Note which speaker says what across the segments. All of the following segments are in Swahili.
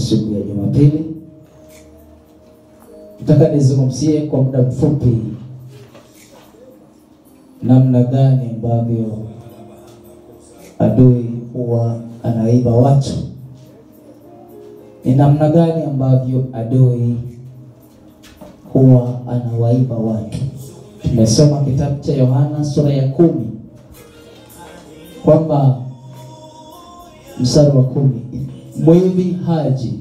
Speaker 1: siku ya Jumapili. Nataka nizungumzie kwa muda mfupi namna gani ambavyo adui huwa anaiba watu. Ni namna gani ambavyo adui huwa anawaiba watu. Tumesoma kitabu cha Yohana sura ya 10 kwamba mstari wa 10, mwivi haji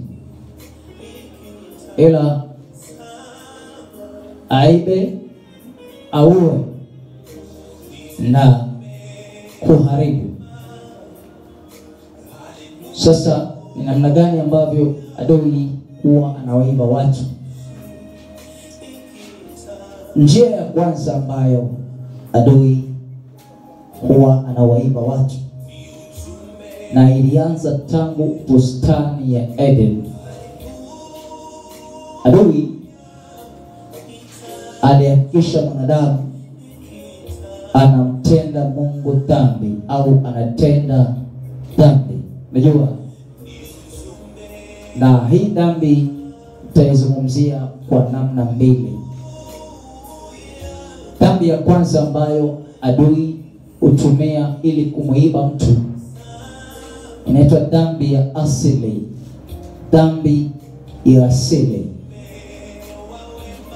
Speaker 1: ila aibe, auwe na kuharibu. Sasa ni namna gani ambavyo adui huwa anawaiba watu? Njia ya kwanza ambayo adui huwa anawaiba watu, na ilianza tangu bustani ya Eden. Adui alihakikisha mwanadamu anamtenda Mungu dhambi au anatenda dhambi. Unajua? Na hii dhambi tutaizungumzia kwa namna mbili. Dhambi ya kwanza ambayo adui hutumia ili kumuiba mtu inaitwa dhambi ya asili. Dhambi ya asili.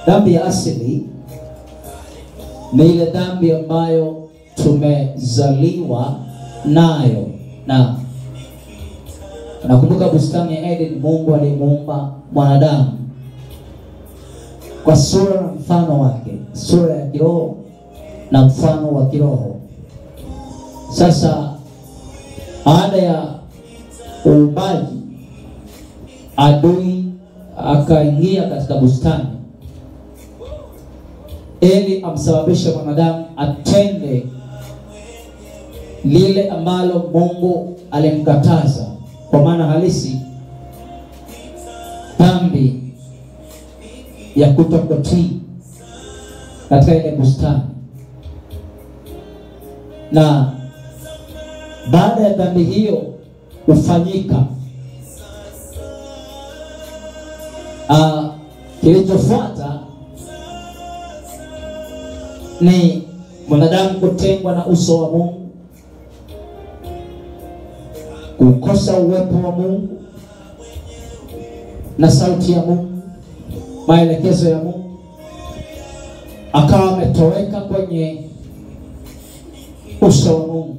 Speaker 1: Dhambi ya asili ni ile dhambi ambayo tumezaliwa nayo. Na nakumbuka bustani ya Eden, Mungu alimuumba mwanadamu kwa sura na mfano wake, sura ya kiroho na mfano wa kiroho. Sasa baada ya uumbaji, adui akaingia katika bustani ili amsababishe mwanadamu atende lile ambalo Mungu alimkataza. Kwa maana halisi, dhambi ya kutokutii katika ile bustani. Na baada ya dhambi hiyo kufanyika, kilichofuata ni mwanadamu kutengwa na uso wa Mungu, kukosa uwepo wa Mungu na sauti ya Mungu, maelekezo ya Mungu. Akawa ametoweka kwenye uso wa Mungu.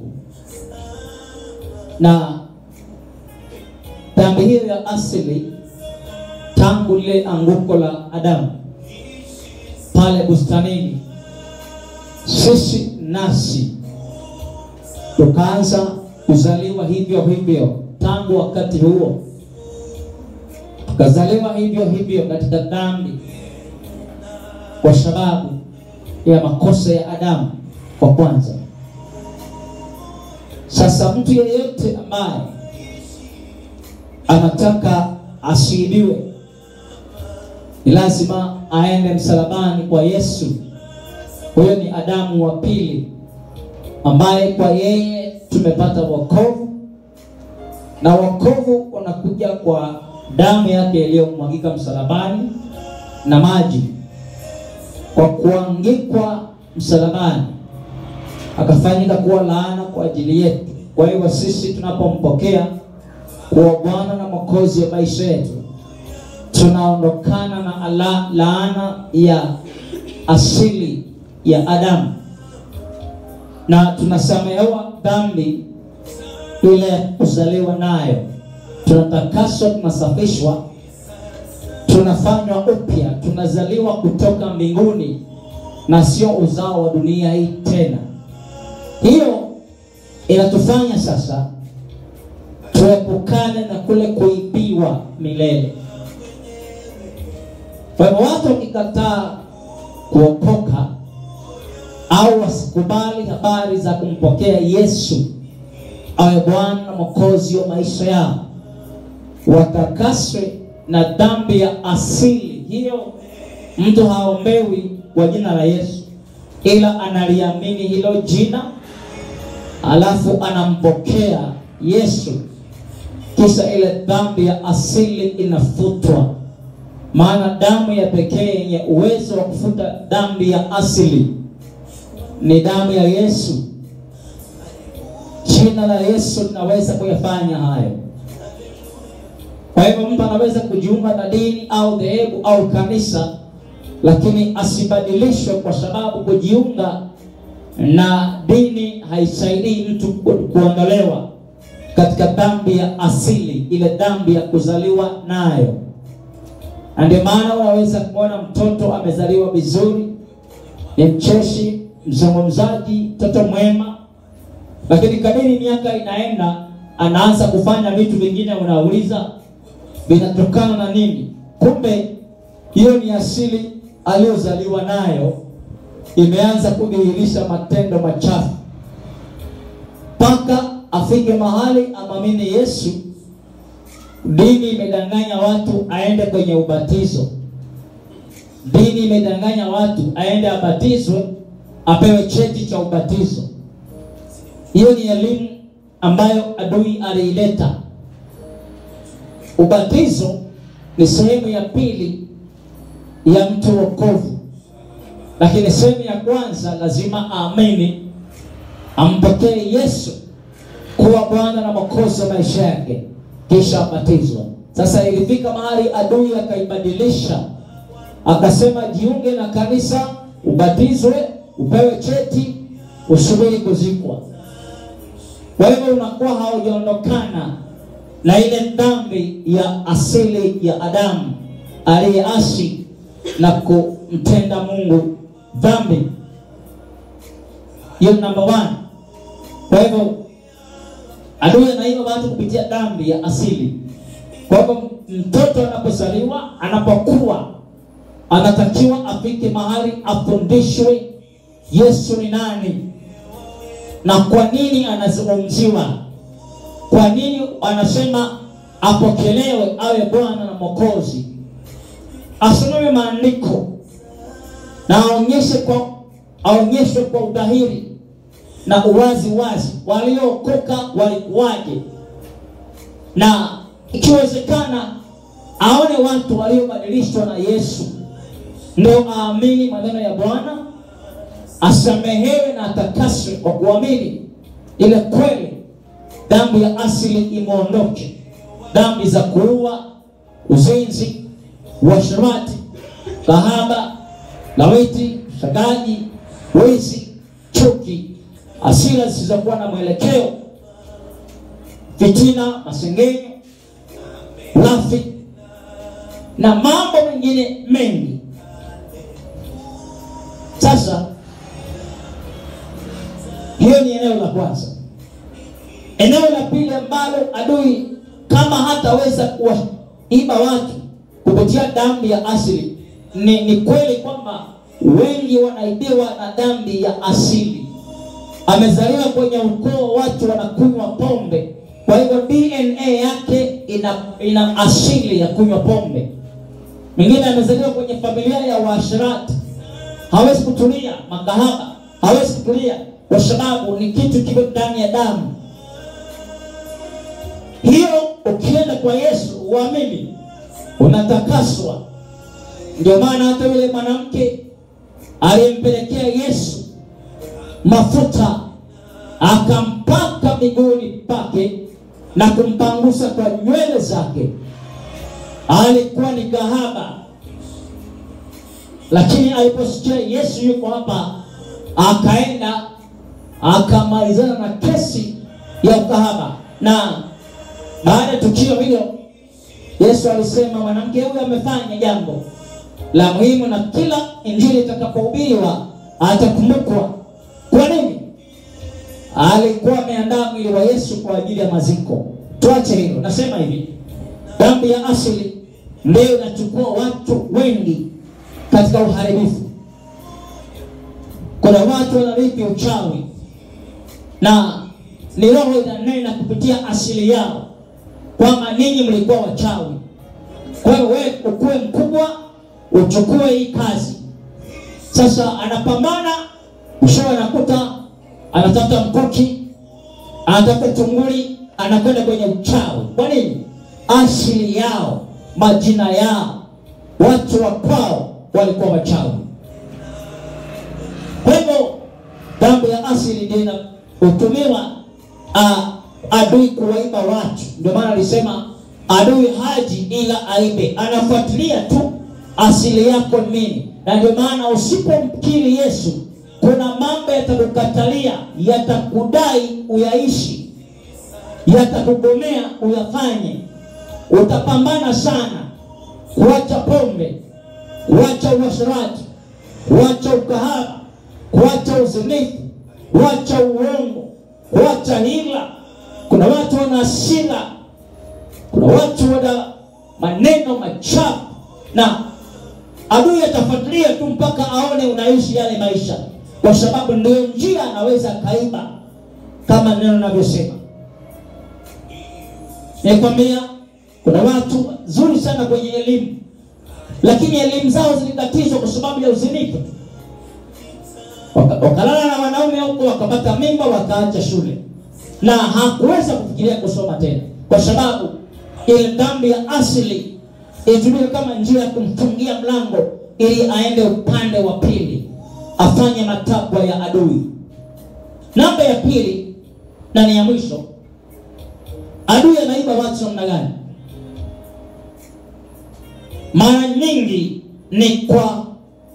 Speaker 1: Na dhambi hiyo ya asili, tangu lile anguko la Adamu pale bustanini, sisi nasi tukaanza kuzaliwa hivyo hivyo. Tangu wakati huo tukazaliwa hivyo hivyo katika dhambi, kwa sababu ya makosa ya Adamu kwa kwanza. Sasa mtu yeyote ambaye anataka asiibiwe, ni lazima aende msalabani kwa Yesu. Huyo ni Adamu wa pili, ambaye kwa yeye tumepata wokovu. Na wokovu unakuja kwa damu yake iliyomwagika msalabani na maji. Kwa kuangikwa msalabani akafanyika kuwa laana kwa ajili yetu. Kwa hiyo sisi tunapompokea kuwa Bwana na Mwokozi wa maisha yetu, tunaondokana na laana ya asili ya Adamu, na tunasamehewa dhambi ile kuzaliwa nayo. Tunatakaswa, tunasafishwa, tunafanywa upya, tunazaliwa kutoka mbinguni na sio uzao wa dunia hii tena. Hiyo inatufanya sasa tuepukane na kule kuibiwa milele. Kwa hivyo watu wakikataa kuokoka au wasikubali habari za kumpokea Yesu awe Bwana na Mwokozi wa maisha yao, watakaswe na dhambi ya asili hiyo, mtu haombewi kwa jina la Yesu, ila analiamini hilo jina, alafu anampokea Yesu, kisha ile dhambi ya asili inafutwa. Maana damu ya pekee yenye uwezo wa kufuta dhambi ya asili ni damu ya Yesu. Jina la Yesu linaweza kuyafanya hayo. Kwa hivyo mtu anaweza kujiunga na dini au dhehebu au kanisa, lakini asibadilishwe, kwa sababu kujiunga na dini haisaidii mtu kuondolewa katika dhambi ya asili, ile dhambi ya kuzaliwa nayo. Ndio maana unaweza kuona mtoto amezaliwa vizuri, ni mcheshi, mzungumzaji, mtoto mwema, lakini kadiri miaka inaenda anaanza kufanya vitu vingine, unauliza vinatokana na nini? Kumbe hiyo ni asili aliyozaliwa nayo, imeanza kudhihirisha matendo machafu. Paka afike mahali amamini Yesu, dini imedanganya watu aende kwenye ubatizo. Dini imedanganya watu aende abatizwe, apewe cheti cha ubatizo. Hiyo ni elimu ambayo adui aliileta. Ubatizo ni sehemu ya pili ya mtu wokovu, lakini sehemu ya kwanza lazima aamini, ampokee Yesu kuwa Bwana na Mwokozi wa maisha yake, kisha abatizwe. Sasa ilifika mahali adui akaibadilisha, akasema jiunge na kanisa, ubatizwe, upewe cheti, usubiri kuzikwa. Kwa hivyo unakuwa haujaondokana na ile dhambi ya asili ya Adamu aliyeasi na kumtenda Mungu dhambi. Hiyo number 1. Kwa hivyo adui anaiba watu kupitia dhambi ya asili. Kwa hivyo mtoto anapozaliwa, anapokuwa, anatakiwa afike mahali afundishwe Yesu ni nani na kwa nini anazungumziwa. Kwa nini anasema apokelewe awe Bwana na Mwokozi. Asome maandiko na aonyeshe kwa udhahiri na uwazi waliokoka walikuwaje, na ikiwezekana aone watu waliobadilishwa na Yesu, ndio aamini maneno ya Bwana, asamehewe na atakaswe kwa kuamini ile kweli, dhambi ya asili imeondoke. Dhambi za kuua, uzinzi, uasherati, kahaba, lawiti, shagaji, wizi, chuki, hasira zisizokuwa na mwelekeo, fitina, masengenyo, ulafi na mambo mengine mengi. Sasa hiyo ni eneo la kwanza. Eneo la pili ambalo adui kama hataweza kuiba watu kupitia dhambi ya asili, ni kweli kwamba wengi wanaibiwa na dhambi ya asili. Amezaliwa kwenye ukoo watu wanakunywa pombe, kwa hivyo DNA yake ina asili ya kunywa pombe. Mwingine amezaliwa kwenye familia ya waasherati, hawezi kutulia, makahaba, hawezi kutulia kwa sababu ni kitu kiko ndani ya damu. Hiyo ukienda kwa Yesu uamini, unatakaswa. Ndio maana hata yule mwanamke alimpelekea Yesu mafuta, akampaka miguuni pake na kumpangusa kwa nywele zake. Alikuwa ni kahaba, lakini aliposikia Yesu yuko hapa, akaenda akamalizana na kesi ya ukahaba. Na baada ya tukio hilo, Yesu alisema mwanamke huyu amefanya jambo la muhimu, na kila injili itakapohubiriwa atakumbukwa. Kwa nini? Alikuwa ameandaa mwili wa Yesu kwa ajili ya maziko. Tuache hilo. Nasema hivi, dhambi ya asili ndio inachukua watu wengi katika uharibifu. Kuna watu wanarithi uchawi, na ni roho inanena kupitia asili yao kwamba ninyi mlikuwa wachawi. Kwa hiyo wewe ukue mkubwa, uchukue hii kazi. Sasa anapambana, mwisho anakuta anatafuta mkuki, anatafuta tunguli, anakwenda kwenye uchawi. Kwa nini? Asili yao, majina yao, watu wa kwao walikuwa wachawi. Kwa hivyo dhambi ya asili ndio inatumiwa adui kuwaiba watu. Ndio maana alisema adui haji ila aibe. Anafuatilia tu asili yako nini. Na ndio maana usipomkiri Yesu, kuna mambo yatakukatalia, yatakudai uyaishi, yatakugomea uyafanye. Utapambana sana kuacha pombe, kuacha uasherati, kuacha ukahaba, kuacha uzinifu, kuacha uongo, kuacha hila. Kuna watu wana hasira, kuna watu wana maneno machafu, na adui atafuatilia tu mpaka aone unaishi yale maisha, kwa sababu ndio njia anaweza kaiba, kama neno linavyosema. Nikwambia kuna watu nzuri sana kwenye elimu, lakini elimu zao zilikatizwa kwa sababu ya uzinifu. Wakalala na wanaume huko, wakapata mimba, wakaacha shule, na hakuweza kufikiria kusoma tena, kwa sababu ile dhambi ya asili ilitumika kama njia ya kumfungia mlango ili aende upande wa pili, afanye matakwa ya adui. Namba ya pili na ni ya mwisho, adui anaiba watu namna gani? Mara nyingi ni kwa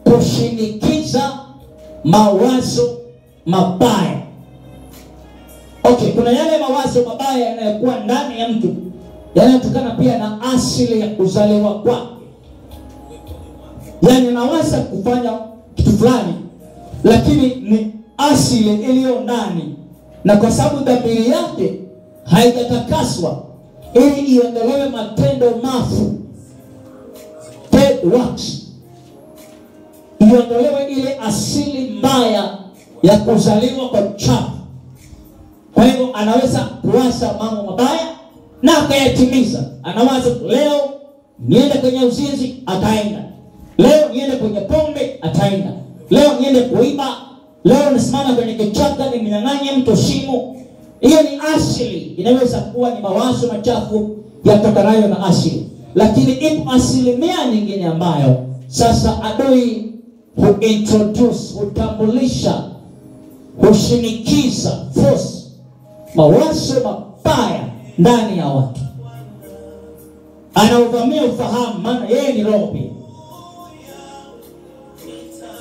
Speaker 1: kushinikiza mawazo mabaya. Okay, kuna yale mawazo mabaya yanayokuwa ndani ya mtu, yanayotokana pia na asili ya kuzaliwa kwake. Yani anaweza kufanya kitu fulani, lakini ni asili iliyo ndani, na kwa sababu dhamiri yake haijatakaswa ili iondolewe matendo mafu, dead works, iondolewe ile asili mbaya ya kuzaliwa kwa uchafu. Kwa hivyo anaweza kuwaza mambo mabaya na akayatimiza. Anawaza leo niende kwenye uzinzi, ataenda. Leo niende kwenye pombe, ataenda. Leo niende kuiba, leo nisimama kwenye kichaka nimnyang'anye mtu simu. Hiyo ni asili. Inaweza kuwa ni mawazo machafu yatokanayo na asili. Lakini ipo asilimia nyingine ambayo sasa adui hutambulisha, hushinikiza, force mawazo mabaya ndani ya watu. Anauvamia ufahamu, maana yeye ni roho pia.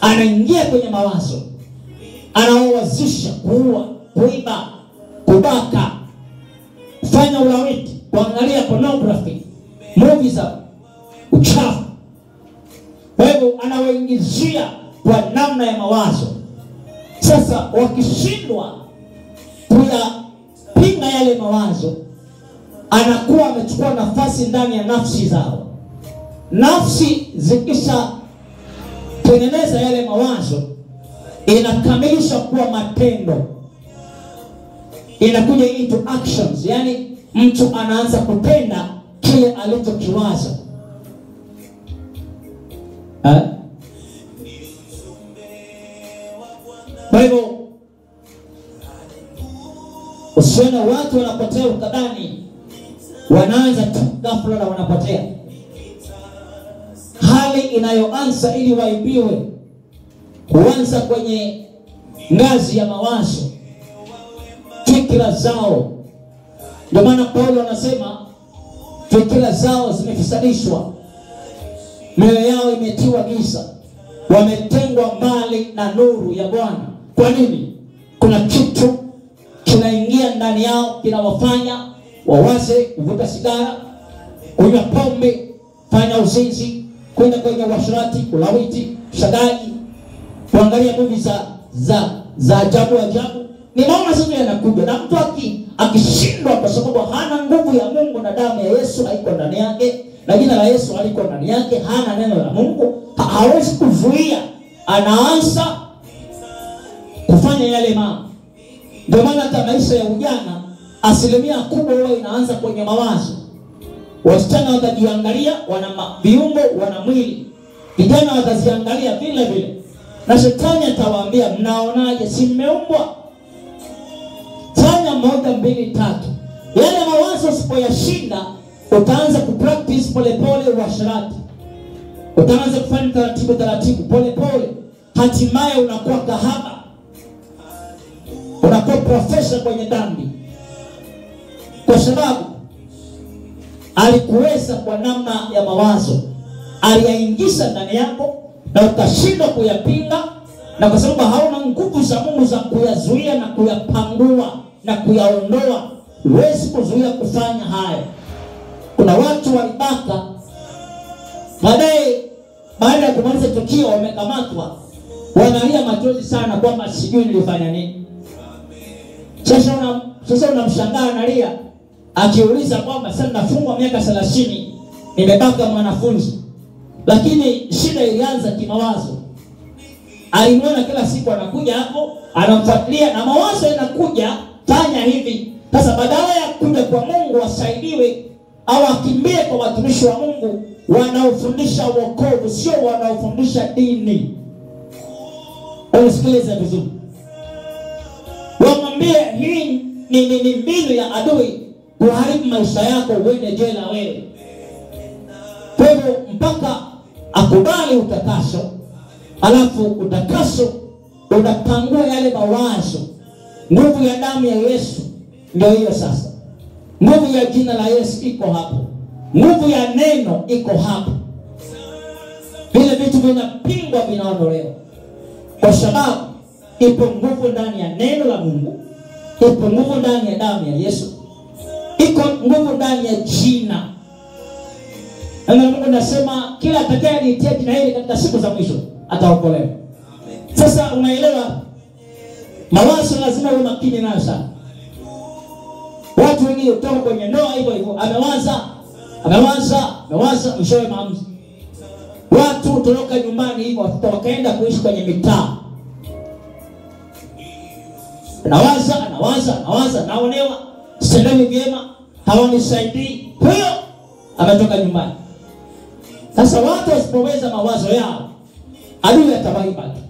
Speaker 1: Anaingia kwenye mawazo, anawazisha kuua, kuiba, kubaka, kufanya ulawiti, kuangalia pornography, movies za uchafu. Kwa hivyo anawaingizia kwa namna ya mawazo. Sasa wakishindwa kuyapinga yale mawazo, anakuwa amechukua nafasi ndani ya nafsi zao. Nafsi zikisha tengeneza yale mawazo, inakamilisha kuwa matendo, inakuja into actions. Yani mtu anaanza kutenda kile alichokiwaza. Kwa hivyo usione watu wanapotea ukadhani wanaanza tu ghafla na wanapotea. Hali inayoanza ili waibiwe huanza kwenye ngazi ya mawazo, fikra zao. Ndio maana Paulo anasema fikra zao zimefisadishwa, mioyo yao imetiwa giza, wametengwa mbali na nuru ya Bwana. Kwa nini? Kuna kitu kinaingia ndani yao kinawafanya wawaze kuvuta sigara, kunywa pombe, fanya uzinzi, kwenda kwenye uasherati, ulawiti, shagaji, kuangalia movie za ajabu. Ni maana sasa yanakuja, na mtu akishindwa kwa sababu hana nguvu ya Mungu na damu ya Yesu haiko ndani yake, na jina la Yesu haliko ndani yake, hana neno la Mungu, hawezi kuzuia, anaanza kufanya yale mambo. Ndio maana hata maisha ya ujana asilimia kubwa huwa inaanza kwenye mawazo. Wasichana watajiangalia, wana viungo, wana mwili. Vijana wataziangalia vile vile. Na shetani atawaambia, mnaonaje, si mmeumbwa? Fanya 1, 2, 3. yale mawazo usipoyashinda, utaanza kupractice polepole uasherati. Utaanza kufanya taratibu polepole, hatimaye unakuwa kahaba, unakuwa profesa kwenye dhambi, kwa sababu alikuweza kwa namna ya mawazo, aliyaingiza ndani yako na ukashindwa kuyapinga, na kwa sababu hauna nguvu za Mungu za kuyazuia na kuyapangua na kuyaondoa, huwezi kuzuia kufanya haya. Kuna watu walibaka, baada ya kumaliza tukio wamekamatwa, wanalia machozi sana kwamba sijui nilifanya nini. Sasa unamshangaa analia akiuliza kwamba sasa nafungwa miaka 30 nimebaka mwanafunzi. Lakini shida ilianza kimawazo. Alimwona kila siku anakuja hapo, anamfuatilia na mawazo yanakuja, fanya hivi. Sasa badala ya kuja kwa Mungu wasaidiwe au akimbie kwa watumishi wa Mungu wanaofundisha wokovu, sio wanaofundisha dini. Usikilize vizuri. Wamwambie hii ni mbinu ya adui kuharibu maisha yako, uende jela wewe. Kwa hivyo mpaka akubali utakaso, alafu utakaso unapangua yale mawazo. Nguvu ya damu ya Yesu ndio hiyo sasa. Nguvu ya jina la Yesu iko hapo. Nguvu ya neno iko hapo. Vile vitu vinapingwa vinaondolewa. Kwa sababu ipo nguvu ndani ya neno la Mungu, ipo nguvu ndani ya damu ya Yesu, iko nguvu ndani ya jina. Na Mungu anasema kila atakayenitia jina hili katika siku za mwisho ataokolewa. Sasa unaelewa, mawazo lazima uwe makini nayo sana. Watu wengi kutoka kwenye ndoa hivyo amewaza mshoe maamuzi. Watu kutoka nyumbani hivyo wakaenda kuishi kwenye mitaa. Anawaza naonewa, sielewi vyema, hawanisaidii. Kwa hiyo ametoka nyumbani. Sasa watu wasipoweza mawazo yao, adui atabaiba tu.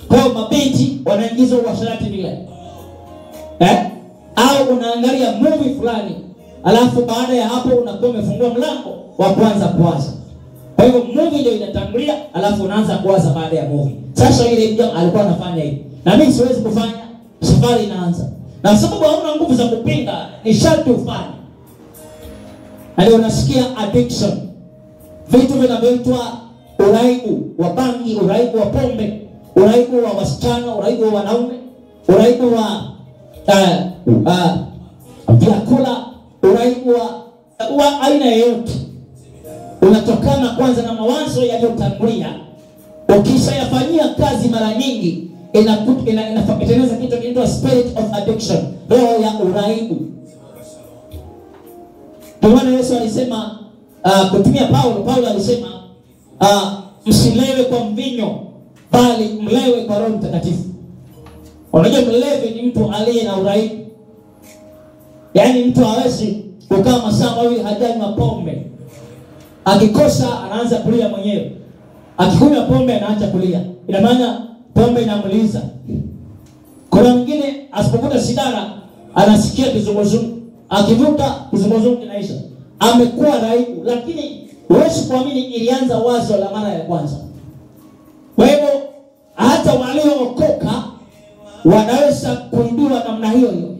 Speaker 1: Kwa hiyo mabinti wanaingizwa uasherati vile. Au unaangalia movie fulani, alafu baada ya hapo unakuwa umefungua mlango wa kuanza kuwaza. Kwa hivyo movie ndio inatangulia, alafu unaanza kuwaza baada ya movie. Sasa ile ndio alikuwa anafanya hivi. Na mimi siwezi kufanya, safari inaanza. Na sababu hauna nguvu za kupinga, ni sharti ufanye. Hadi unasikia addiction. Vitu vinavyoitwa uraibu wa bangi, uraibu wa pombe, uraibu wa wasichana, uraibu wa wanaume, uraibu wa vyakula, uraibu wa aina yoyote. Unatokana kwanza na mawazo yaliyotangulia. Ukishayafanyia kazi mara nyingi, inatengeneza kitu kinaitwa spirit of addiction, roho ya uraibu. Kwa maana Yesu alisema kutumia Paulo alisema msilewe kwa mvinyo, bali mlewe kwa Roho Mtakatifu. Unajua mlevi ni mtu aliye na uraibu. Yaani mtu hawezi kukaa masaa mawili hajanywa pombe. Akikosa anaanza kulia mwenyewe. Akikunywa pombe anaacha kulia. Ina maana pombe inamliza. Kuna mwingine asipovuta sigara anasikia kizunguzungu. Akivuta kizunguzungu kinaisha. Amekuwa raibu, lakini huwezi kuamini ilianza wazo la mara ya kwanza. Kwa hivyo hata waliookoka wanaweza kuibiwa namna hiyo hiyo.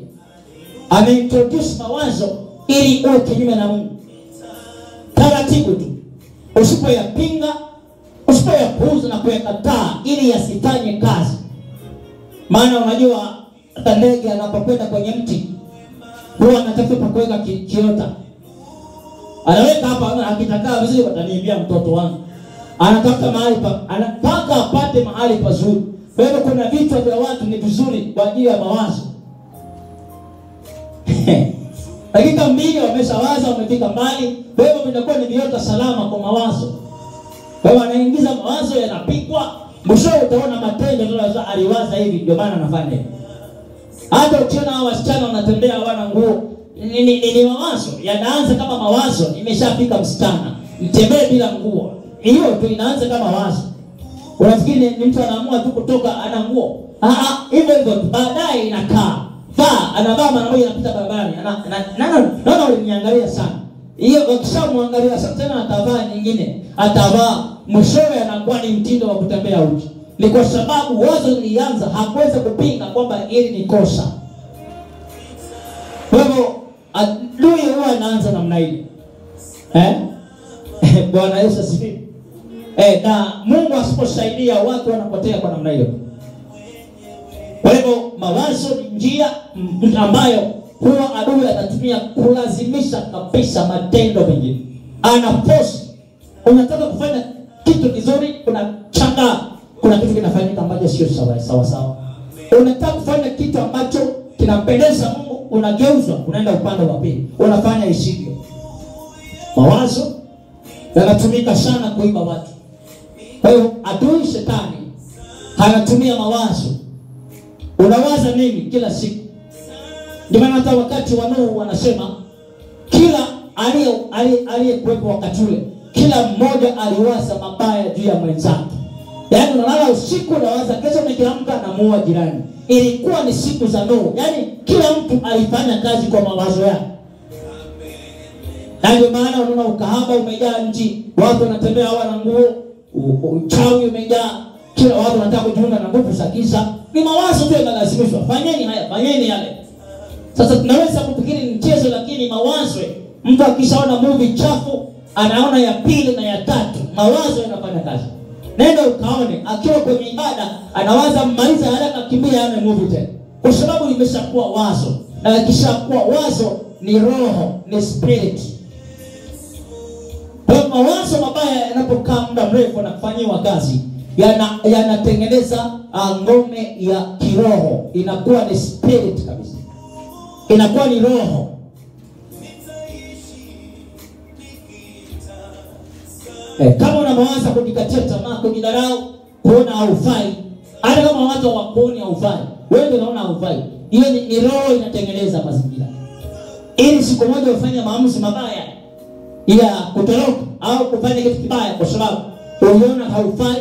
Speaker 1: Ameintroduce mawazo ili uwe kinyume na Mungu. Taratibu tu. Usipoyapinga, usipoyapuuza na kuyakataa ili yasifanye kazi. Maana unajua hata ndege anapokwenda kwenye mti huwa anatafuta kuweka kiota. Anaweka hapa, akitakaa vizuri wataniambia mtoto wangu. Anataka mahali anataka apate mahali pazuri. Kwa hivyo kuna vitu vya watu ni vizuri kwa ajili ya mawazo. Dakika 2 wameshawaza, wamefika mbali. Kwa hivyo vinakuwa ni viota salama kwa mawazo. Kwa hivyo anaingiza mawazo yanapikwa, mwisho utaona matendo ndio aliwaza hivi, ndio maana anafanya hivi. Hata ukiona hao wasichana wanatembea hawana nguo, ni mawazo. Yanaanza kama mawazo, nimeshafika msichana, nitembee bila nguo. Hiyo tu inaanza kama wazo. Unafikiri ni mtu anaamua tu kutoka ana nguo? Hivyo baadaye inakaa. anavaa mara moja anapita barabarani. Naona uliniangalia sana. Hiyo ukishamwangalia sasa tena atavaa nyingine. Atavaa mwishowe anakuwa ni mtindo wa kutembea uchi. Ni kwa sababu wazo lilianza, hakuweza kupinga kwamba hili ni kosa. Kwa hivyo adui huwa anaanza namna hii. Bwana Yesu asifiwe. Na Mungu asiposaidia watu wanapotea kwa namna hiyo. Kwa hivyo mawazo ni njia ambayo huwa adui anatumia kulazimisha kabisa matendo mengine. Anaforce. Unataka kufanya kitu kizuri, unachanga kuna kitu kinafanyika ambacho sio sawa. Unataka kufanya kitu ambacho kinampendeza Mungu, unageuzwa, unaenda upande wa pili. Unafanya isivyo. Mawazo yanatumika sana kuiba watu. Kwa hiyo adui shetani anatumia mawazo. Unawaza nini kila siku? Ndio maana hata wakati wa Nuhu wanasema kila aliyekuwepo wakati ule, kila mmoja aliwaza mabaya juu ya mwenzake. Yaani unalala usiku unawaza kesho nikiamka namuua jirani. Ilikuwa ni siku za Nuhu. Yaani kila mtu alifanya kazi kwa mawazo yake. Na ndio maana unaona ukahaba umejaa nchi, watu wanatembea hawana nguo, uchawi umejaa, kila watu wanataka kujiunga na nguvu za giza. Ni mawazo tu yanalazimishwa. Fanyeni haya, fanyeni yale. Sasa tunaweza kufikiri ni mchezo, lakini mawazo, mtu akishaona movie chafu anaona ya pili na ya tatu. Mawazo yanafanya kazi. Nenda ukaone akiwa kwenye ibada anawaza mmaliza haraka kimbia yale movie tena. Kwa sababu imeshakuwa wazo. Na ikishakuwa wazo ni roho, ni spirit. Kwa mawazo mabaya yanapokaa muda mrefu na kufanyiwa kazi, yanatengeneza ngome ya kiroho. Inakuwa ni spirit kabisa. Inakuwa ni roho. Kama unaanza kujikatia tamaa, kujidharau, kuona haufai, hata kama watu hawakuoni haufai, wewe ndio unaona haufai. Hiyo ni roho inatengeneza mazingira. Ili siku moja ufanye maamuzi mabaya ya kutoroka au kufanya kitu kibaya kwa sababu uliona haufai,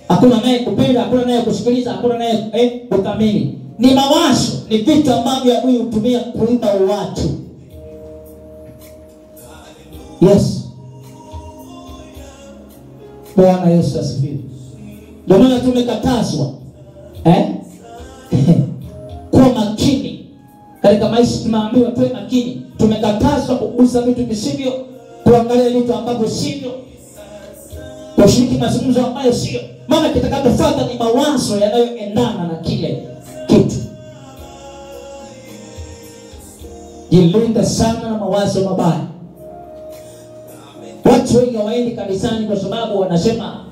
Speaker 1: hakuna naye kupenda, hakuna naye kusikiliza, hakuna naye kuthamini. Ni mawazo, ni vitu ambavyo adui hutumia kuiba watu. Yes. Bwana Yesu asifiwe. Ndio maana tumekatazwa kuwa makini katika maisha. Tumeambiwa tuwe makini. Tumekatazwa kugusa vitu visivyo, kuangalia vitu ambavyo sivyo, kushiriki mazungumzo ambayo sio. Maana kitakachofuata ni mawazo yanayoendana na kile kitu. Jilinde sana na mawazo mabaya. Watu wengi hawaendi kanisani kwa sababu wanasema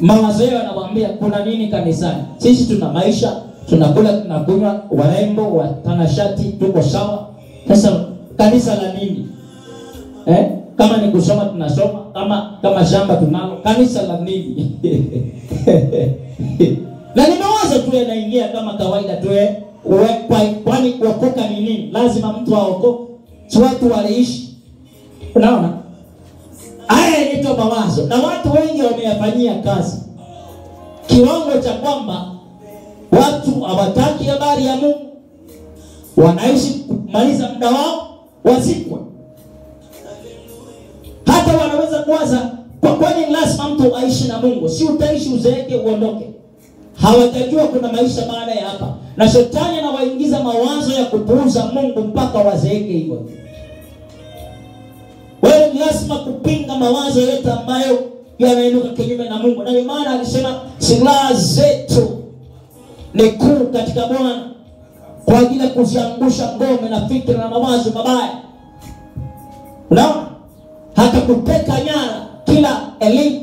Speaker 1: mawazo yao yanawaambia kuna nini kanisani. Sisi tuna maisha, tunakula, tunakunywa, warembo, watanashati, tuko sawa. Sasa kanisa la nini? Kama ni kusoma tunasoma, kama shamba tunalo, kanisa la nini? Na ni mawazo tu yanaingia kama kawaida tu. Kwani kuokoka ni nini? Lazima mtu aokoke. Si watu waliishi. Unaona? Haya yanaitwa mawazo. Na watu wengi wameyafanyia kazi. Kiwango cha kwamba watu hawataki habari ya Mungu. Wanaishi kumaliza muda wao wazikwe. Hata wanaweza kuwaza kwani lazima mtu aishi na Mungu. Si utaishi uzeeke uondoke. Hawatajua kuna maisha baada ya hapa. Na shetani anawaingiza mawazo ya kupuuza Mungu mpaka wazeeke hivyo. Wewe ni lazima kupinga mawazo yote ambayo yanainuka kinyume na Mungu. Na maana alisema silaha zetu ni kuu katika Bwana kwa ajili ya kuziangusha ngome na fikra na mawazo mabaya. Unaona? Hata kuteka nyara kila elimu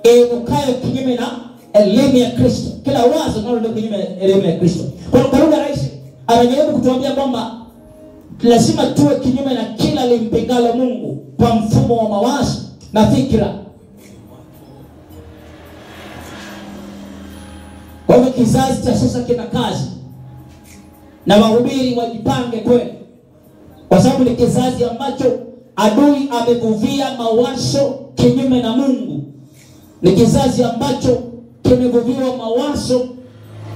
Speaker 1: inukayo kinyume na elimu ya Kristo. Kila wazo linalo kinyume na elimu ya Kristo. Kwa lugha rahisi, anajaribu kutuambia kwamba lazima tuwe kinyume na kila limpingalo Mungu kwa mfumo wa mawazo na fikra. Kwa hivyo kizazi cha sasa kina kazi. Na wahubiri wajipange kweli. Kwa sababu ni kizazi ambacho adui amevuvia mawazo kinyume na Mungu. Ni kizazi ambacho kimevuviwa mawazo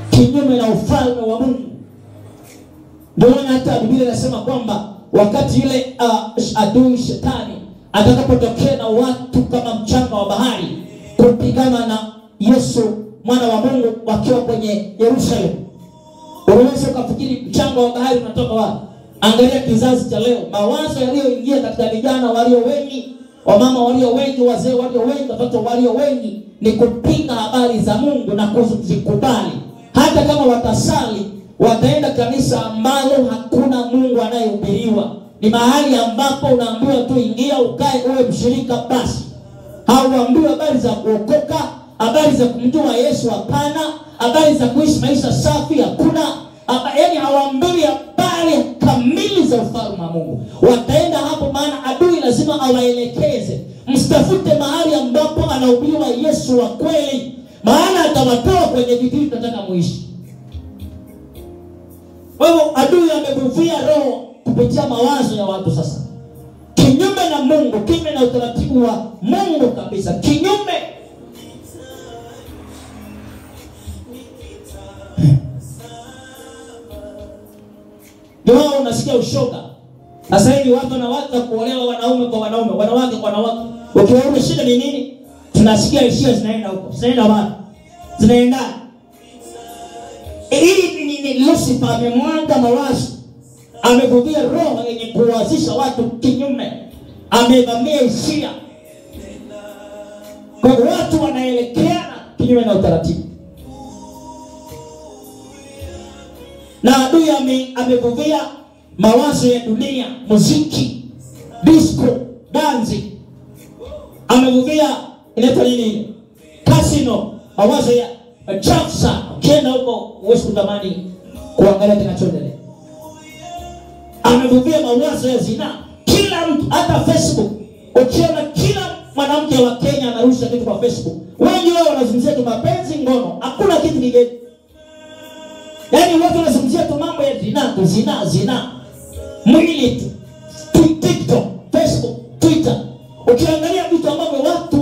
Speaker 1: kinyume na ufalme wa Mungu. Ndio maana hata Biblia inasema kwamba wakati ile adui shetani atakapotokea na watu kama mchanga wa bahari kupigana na Yesu mwana wa Mungu wakiwa kwenye Yerusalemu, unaweza kufikiri mchanga wa bahari unatoka wapi? Angalia kizazi cha leo, mawazo yaliyoingia katika vijana walio wengi, wamama walio wengi, wazee walio wengi, watoto walio wengi ni kupinga habari za Mungu na kuzikubali. Hata kama watasali, wataenda kanisa ambalo hakuna Mungu anayehubiriwa. Ni mahali ambapo unaambiwa tu ingia ukae uwe mshirika basi. Hauambiwi habari za kuokoka, habari za kumjua Yesu hapana, habari za kuishi maisha safi hakuna. Yaani hawaambiwi habari kamili za ufalme wa Mungu. Wataenda hapo maana adui lazima awaelekeze. Msitafute mahali ambapo anahubiriwa Yesu wa kweli, maana atawatoa kwenye vitu tunataka muishi. Kwa hivyo adui amevuvia roho kupitia mawazo ya watu sasa. Kinyume na Mungu, kinyume na utaratibu wa Mungu kabisa, kinyume. Ndio unasikia ushoga. Sasa hivi watu wanaanza kuolewa wanaume kwa wanaume, wanawake kwa wanawake. Ukiwaona shida ni nini? Tunasikia hisia zinaenda huko. Zinaenda wapi? Zinaenda. Hii ni Lucifer amemwaga mawazo. Amevuvia roho yenye kuwazisha watu kinyume. Amevamia hisia. Kwa watu wanaelekeana kinyume na utaratibu. Na adui amevuvia mawazo ya dunia, muziki, disco, danzi. Amevuvia inaitwa nini? Casino, mawazo ya chafsa. Ukienda huko uwezi kutamani kuangalia kinachoendelea. Amevuvia mawazo ya zina. Kila mtu, hata Facebook, ukiona kila mwanamke wa Kenya anarusha kitu kwa Facebook, wengi wao wanazungumzia tu mapenzi, ngono. Hakuna kitu kingine. Yaani watu wanazungumzia tu mambo ya zina. Mwili tu. TikTok, Facebook, Twitter. Ukiangalia vitu ambavyo watu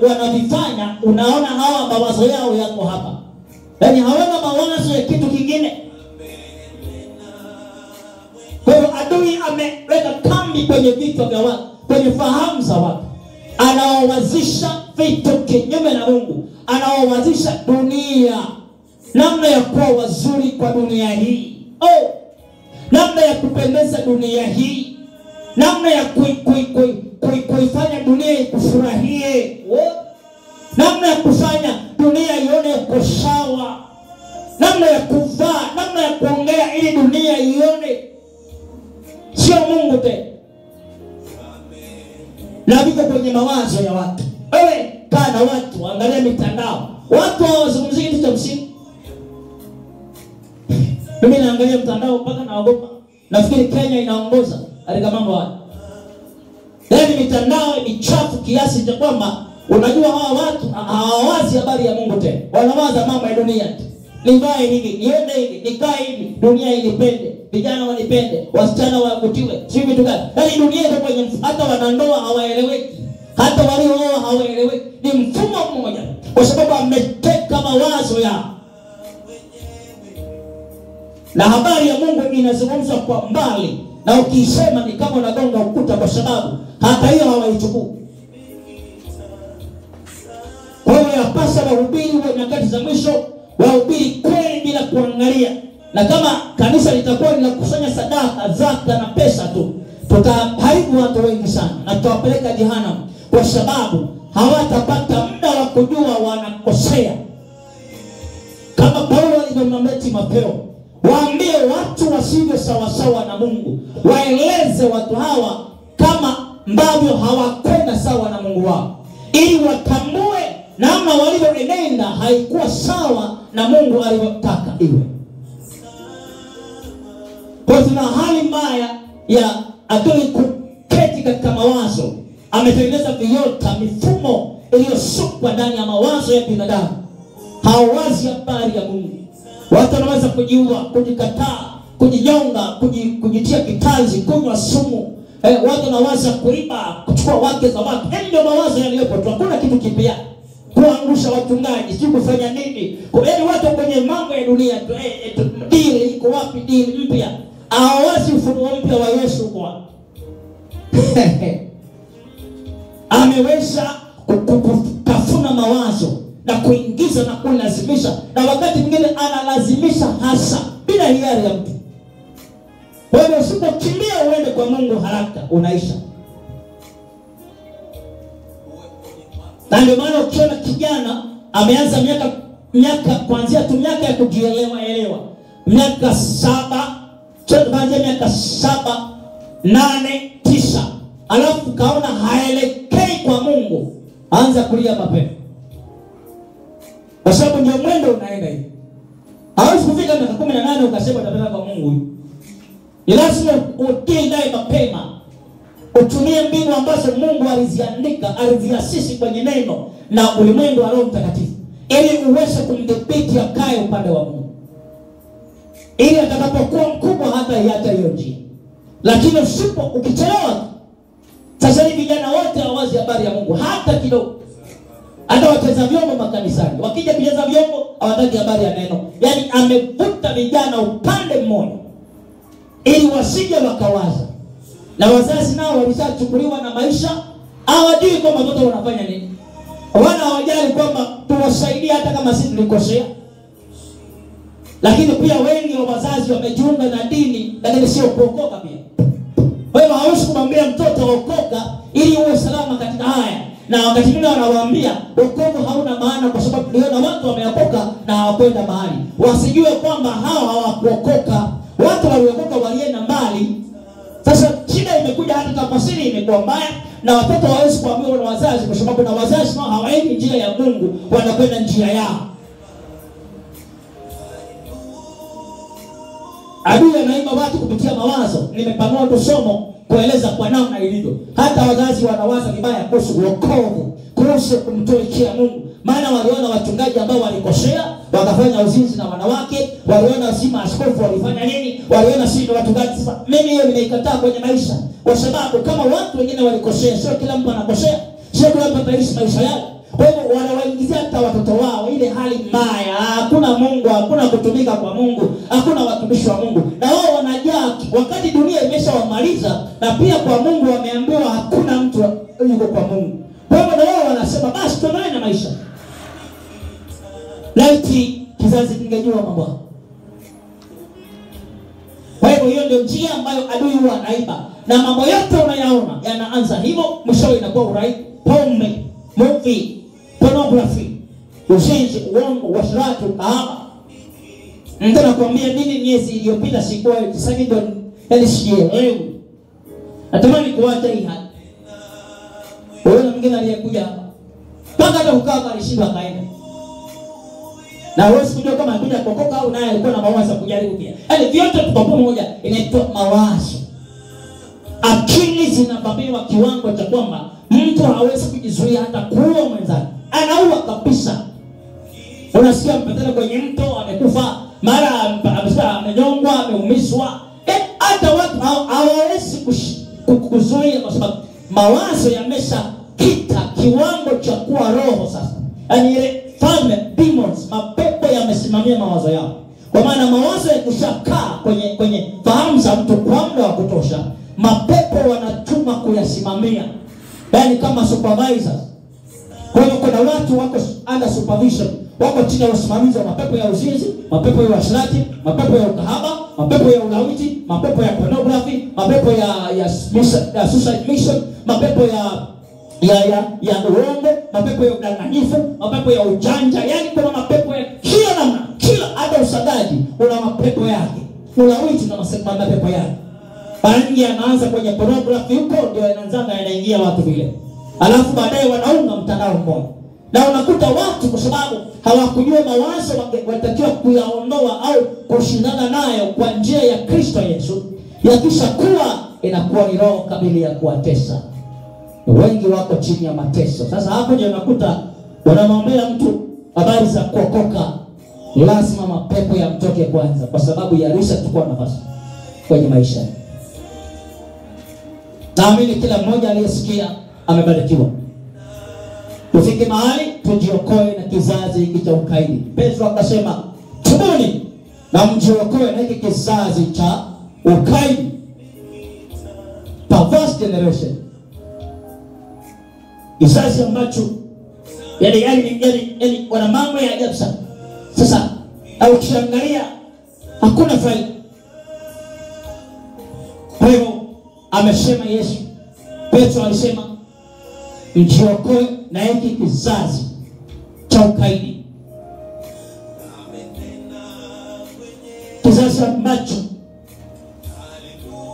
Speaker 1: wanavifanya, unaona hawa mawazo yao yako hapa. Yaani hawana mawazo ya kitu kingine. Kwa hiyo adui ameweka kambi kwenye vitu vya watu, kwenye fahamu za watu. Anawawazisha vitu kinyume na Mungu. Anawawazisha dunia. Namna ya kuwa wazuri kwa dunia hii. Namna ya kupendeza dunia hii. Namna ya kuifanya dunia ikufurahie. Namna ya kufanya dunia ione uko sawa. Namna ya kuvaa, namna ya kuongea ili dunia ione. Sio Mungu tena. Na viko kwenye mawazo ya watu. Wewe kaa na watu, angalia mitandao. Watu hawazungumzii kitu cha msingi. Mimi naangalia mtandao mpaka naogopa. Nafikiri Kenya inaongoza katika mambo haya. Yaani mitandao ni chafu kiasi cha kwamba unajua hawa watu hawawazi habari ya Mungu tena. Wanawaza mambo ya dunia. Nivae hivi, niende hivi, nikae hivi, dunia inipende, vijana wanipende, wasichana wavutiwe, si vitu gani? Yaani dunia iko kwenye hata wanandoa hawaeleweki. Hata waliooa hawaeleweki. Ni mfumo mmoja kwa sababu ameteka mawazo yao. Na habari ya Mungu inazungumzwa kwa mbali, na ukisema ni kama unagonga ukuta kwa sababu hata hiyo hawaichukui. Kwa hiyo yapasa wahubiri wa nyakati za mwisho wahubiri kweli bila kuangalia. Na kama kanisa litakuwa linakusanya sadaka, zaka na pesa tu, tutaharibu watu wengi sana na tutawapeleka jehanamu, kwa sababu hawatapata muda wa kujua wanakosea. Kama Paulo alivyomwambia Timotheo, waambie watu wasivyo sawa sawa na Mungu. Waeleze watu hawa kama ambavyo hawakwenda sawa na Mungu wao, ili watambue namna walivyoenenda haikuwa sawa na Mungu alivyotaka iwe. Kwa tuna hali mbaya ya adui kuketi katika mawazo. Ametengeneza viota, mifumo iliyosukwa ndani ya mawazo ya binadamu. Hawazi habari ya Mungu. Watu wanaweza kujiua, kujikataa, kujinyonga, kujitia kitanzi, kunywa sumu. Watu wanaweza kuiba, kuchukua wake za watu. Ndio mawazo yaliyopo tu, hakuna kitu kipya. kuangusha wachungaji, si kufanya nini. Kwa hiyo watu kwenye mambo ya dunia deal iko wapi, deal mpya. Hawawezi ufunuo mpya wa Yesu kwa. Ameweza kutafuna mawazo na kuingiza na kulazimisha, na wakati mwingine analazimisha hasa bila hiari ya mtu. Kwa hiyo usipokimbia uende kwa Mungu haraka unaisha. Na ndio maana ukiona kijana ameanza miaka kuanzia tu miaka ya kujielewa miaka 7, kuanzia miaka 7, 8, 9, alafu kaona haelekei kwa Mungu, anza kulia mapema. Kwa sababu ndio mwendo unaenda hivi. Hawezi kufika miaka 18 ukasema utapenda kwa Mungu. Ni lazima utii naye mapema. Utumie mbinu ambazo Mungu aliziandika, aliziasisi kwenye neno na ulimwengu wa Roho Mtakatifu, ili uweze kumdhibiti akae upande wa Mungu, ili atakapokuwa mkubwa hata iacha hiyo njia. Lakini ukichelewa, sasa hivi vijana wote hawazi habari ya Mungu hata kidogo. Hata wacheza vyombo makanisani, wakija kucheza vyombo hawataki habari ya neno. Yaani amevuta vijana upande mmoja ili wasije wakawaza. Na wazazi nao walishachukuliwa na maisha, hawajui kwamba watoto wanafanya nini. Wana hawajali kwamba tuwasaidie hata kama sisi tulikosea. Lakini pia wengi wa wazazi wamejiunga na dini, lakini sio kuokoka pia. Kwa hiyo hawezi kumwambia mtoto okoka ili uwe salama katika haya. Na wakati mwingine wanawaambia wokovu hauna maana kwa sababu tuliona watu wameokoka na hawakwenda mahali. Wasijue kwamba hao hawakuokoka. Watu waliokoka walienda mbali. Sasa shida imekuja hata tafsiri imekuwa mbaya, na watoto hawezi kuambiwa na wazazi kwa sababu na wazazi nao hawaendi njia ya Mungu, wanakwenda njia yao. Adui anaimba watu kupitia mawazo. Nimepanua tu somo kueleza kwa namna ilivyo. Hata wazazi wanawaza vibaya kuhusu wokovu, kuhusu kumtumikia Mungu. Maana waliona wachungaji ambao walikosea, wakafanya uzinzi na wanawake, waliona sima askofu walifanya nini, waliona sisi wachungaji. Sasa mimi hiyo nimeikataa kwenye maisha, kwa sababu kama watu wengine walikosea, sio kila mtu anakosea, sio kila mtu ataishi maisha yake. Kwa hiyo wanawaingizia hata watoto wao ile hali mbaya. Hakuna Mungu, hakuna kutumika kwa Mungu, hakuna watumishi wa Mungu. Na wao wanajaa wakati dunia imeshawamaliza, na pia kwa Mungu wameambiwa hakuna mtu yuko kwa Mungu. Kwa hiyo wao wanasema basi tunaye na maisha. Laiti kizazi kingejua mambo. Kwa hiyo ndio njia ambayo adui huwa anaiba. Na mambo yote unayaona yanaanza hivyo, mwisho inakuwa uraibu, pombe, movie, pornography, uzinzi, uongo, uasherati, kahaba. Mtu anakuambia nini miezi iliyopita sikuwa sasa ndio yani sielewi. Natamani kuacha hii hali. Wewe mwingine aliyekuja hapa mpaka hata ukaka alishindwa kaenda. Na wewe sikujua kama anakuja kuokoka au naye alikuwa na mawazo ya kujaribu pia. Yaani vyote tuko pamoja, inaitwa mawazo. Akili zinapamiwa kiwango cha kwamba mtu hawezi kujizuia hata kuua mwenzake. Anaua kabisa. Unasikia mpetana kwenye mto amekufa, mara amenyongwa, ameumizwa. Hata watu hawawezi kuzuia kwa sababu mawazo yameshakita kiwango cha kuwa roho sasa. Yaani ile falme, demons, mapepo yamesimamia mawazo yao. Kwa maana mawazo yakishakaa kwenye fahamu za mtu kwa muda wa kutosha, mapepo wanatuma kuyasimamia. Yaani kama supervisors. Kwa hiyo kuna watu wako under supervision, wako chini ya usimamizi wa mapepo ya uzinzi, mapepo ya uasherati, mapepo ya ukahaba, mapepo ya ulawiti, mapepo ya pornography, mapepo ya suicide mission, mapepo ya uongo, mapepo ya udanganyifu, mapepo ya ujanja. Yaani kuna mapepo ya kila namna, kila hata usagaji una mapepo yake, ulawiti na mapepo yake. Bangi anaanza kwenye pornography huko ndio yanaingia watu vile. Alafu baadaye wanaunga mtandao mmoja. Na unakuta watu kwa sababu hawakujua mawazo watakiwa kuyaondoa au kushindana nayo kwa njia ya Kristo Yesu, yakisha kuwa inakuwa ni roho kamili ya kuwatesa. Wengi wako chini ya mateso. Sasa hapo ndio unakuta wanamwambia mtu habari za kuokoka, lazima mapepo yamtoke kwanza, kwa sababu yalishachukua nafasi kwenye maisha. Naamini kila mmoja aliyesikia amebarikiwa. Tufike ifike mahali tujiokoe na kizazi hiki cha ukaidi. Petro akasema, tubuni na mjiokoe na hiki kizazi cha ukaidi. Perverse generation. Kizazi ambacho yani wana mambo ya ajabu sana. Sasa au kiangalia hakuna faida. Kwa hivyo amesema Yesu, Petro alisema mjiokoe na hiki kizazi cha ukaidi. Kizazi ambacho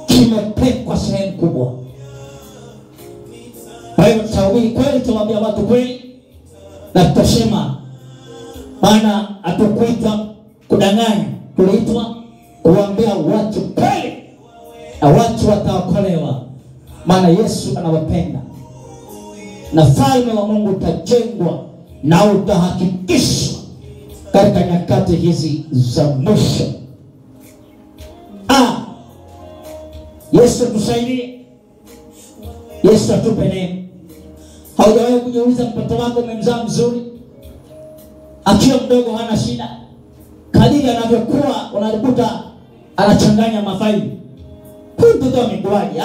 Speaker 1: kimepekwa sehemu kubwa. Kwa hivyo tutahubiri kweli, tutawaambia watu kweli, na tutasema Bwana hatukuitwa kudanganya, tuliitwa kuambia watu kweli, na watu wataokolewa, maana Yesu anawapenda. Na falme wa Mungu utajengwa na utahakikishwa katika nyakati hizi za mwisho. Yesu tusaidie. Yesu atupe neema. Haujawahi kujiuliza mtoto wako umemzaa mzuri, akiwa mdogo hana shida, kadiri anavyokuwa unakuta anachanganya mafaili. Mtoto amekuaje?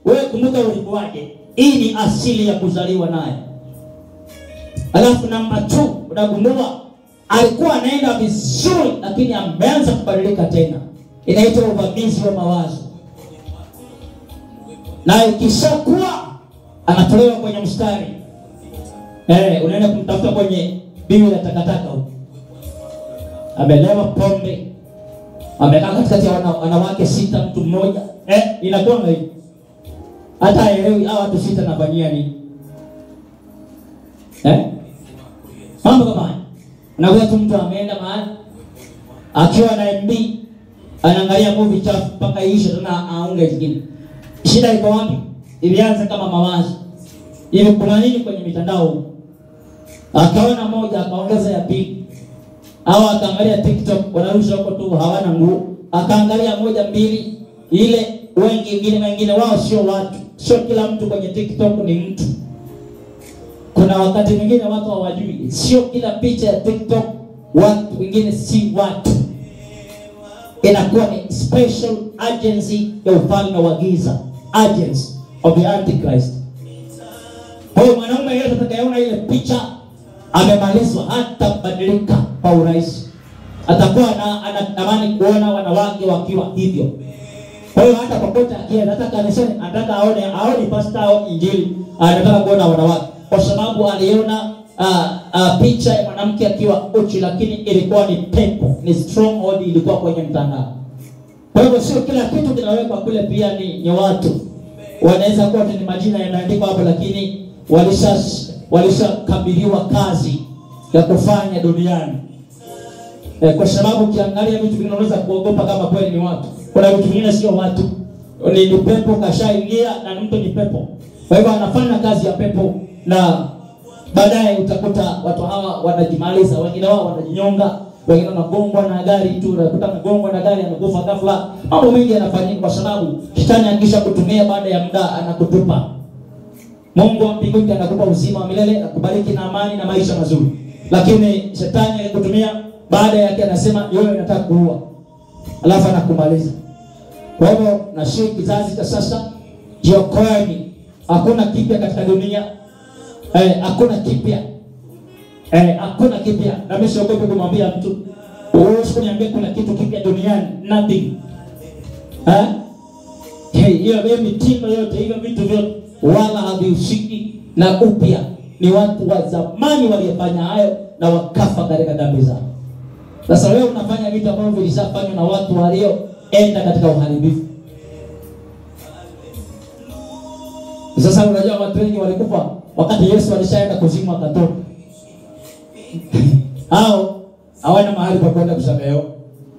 Speaker 1: Wewe kumbuka ulikuaje. Hii ni asili ya kuzaliwa naye. Alafu namba 2, unagundua alikuwa anaenda vizuri lakini ameanza kubadilika tena. Inaitwa uvamizi wa mawazo. Na ikishakuwa anatolewa kwenye mstari. Unaenda kumtafuta kwenye biwi la takataka huko. Amelewa pombe. Amekaa katikati ya wanawake 6 mtu mmoja. Inakuwa hivi. Hata haelewi hao watu 6 nafanyia nini. Mambo kama haya. Unakuta tu mtu ameenda mahali akiwa na MB anaangalia movie chafu mpaka iishe tena aunge zingine. Shida iko wapi? Ilianza kama mawazo. Ili kuna nini kwenye mitandao? Akaona moja akaongeza ya pili. Au akaangalia TikTok wanarusha huko tu hawana nguo. Akaangalia moja mbili ile wengine wao sio watu. Sio kila mtu kwenye TikTok ni mtu. Kuna wakati mwingine watu hawajui. Sio kila picha ya TikTok watu wengine si watu. Inakuwa ni special agency ya ufalme wa giza. Agents of the Antichrist. Kwa hiyo mwanaume yeyote atakayeona ile picha amemalizwa, hata badilika kwa urahisi. Atakuwa anatamani kuona wanawake wakiwa hivyo. Kwa hiyo hata popote akienda, hata kanisani anataka aone pastor au injili, anataka kuona wanawake. Kwa sababu aliona picha ya mwanamke akiwa uchi, lakini ilikuwa ni pepo, ni stronghold ilikuwa kwenye mtandao. Kwa hivyo sio kila kitu kinawekwa kule, pia ni watu. Wanaweza kuwa ni majina yanaandikwa hapo, lakini walishakabiliwa kazi ya kufanya duniani. Kwa sababu ukiangalia vitu vinaweza kuogopa kama kweli ni watu. Kuna vitu vingine sio watu. Ni pepo kashaingia na mtu ni pepo. Kwa hivyo anafanya kazi ya pepo, na baadaye utakuta watu hawa wanajimaliza, wengine wao wanajinyonga, wengine wanagongwa na gari tu, unakuta mgongwa na gari anakufa ghafla. Mambo mengi yanafanyika kwa sababu shetani akisha kutumia, baada ya muda anakutupa. Mungu wa mbinguni anakupa uzima wa milele, akubariki na amani na maisha mazuri. Lakini shetani akikutumia, baada yake anasema wewe unataka kuua. Alafu anakumaliza. Kwa hivyo na shii kizazi cha sasa, jiokoeni. Hakuna kipya katika dunia. Hakuna kipya. Hakuna kipya. Na mimi siogopi kumwambia mtu, usiniambie kuna kitu kipya duniani. Nothing. Hiyo mitindo yote, hiyo vitu vyote wala havihusiki na upya. Ni watu wa zamani waliofanya hayo na wakafa katika dhambi zao. Sasa wewe unafanya vitu ambavyo vilishafanywa na watu walioenda katika uharibifu. Sasa unajua watu wengi walikufa wakati Yesu alishaenda kuzimu akatoka. Hao hawana mahali pa kwenda kusamehewa.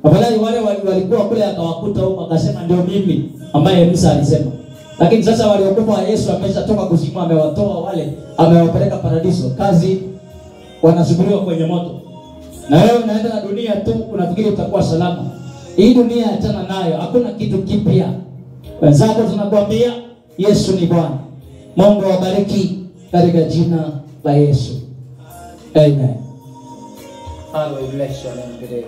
Speaker 1: Afadhali wale walikuwa kule akawakuta huko akasema ndio mimi ambaye Musa alisema. Lakini sasa waliokufa Yesu ameshatoka kuzimu, amewatoa wale, amewapeleka paradiso. Kazi wanasubiriwa kwenye moto. Na wewe unaenda na dunia tu unafikiri utakuwa salama. Hii dunia achana nayo, hakuna kitu kipya. Wenzako tunakwambia Yesu ni Bwana. Mungu awabariki katika jina la Yesu. Amen.
Speaker 2: Father, we bless your name today.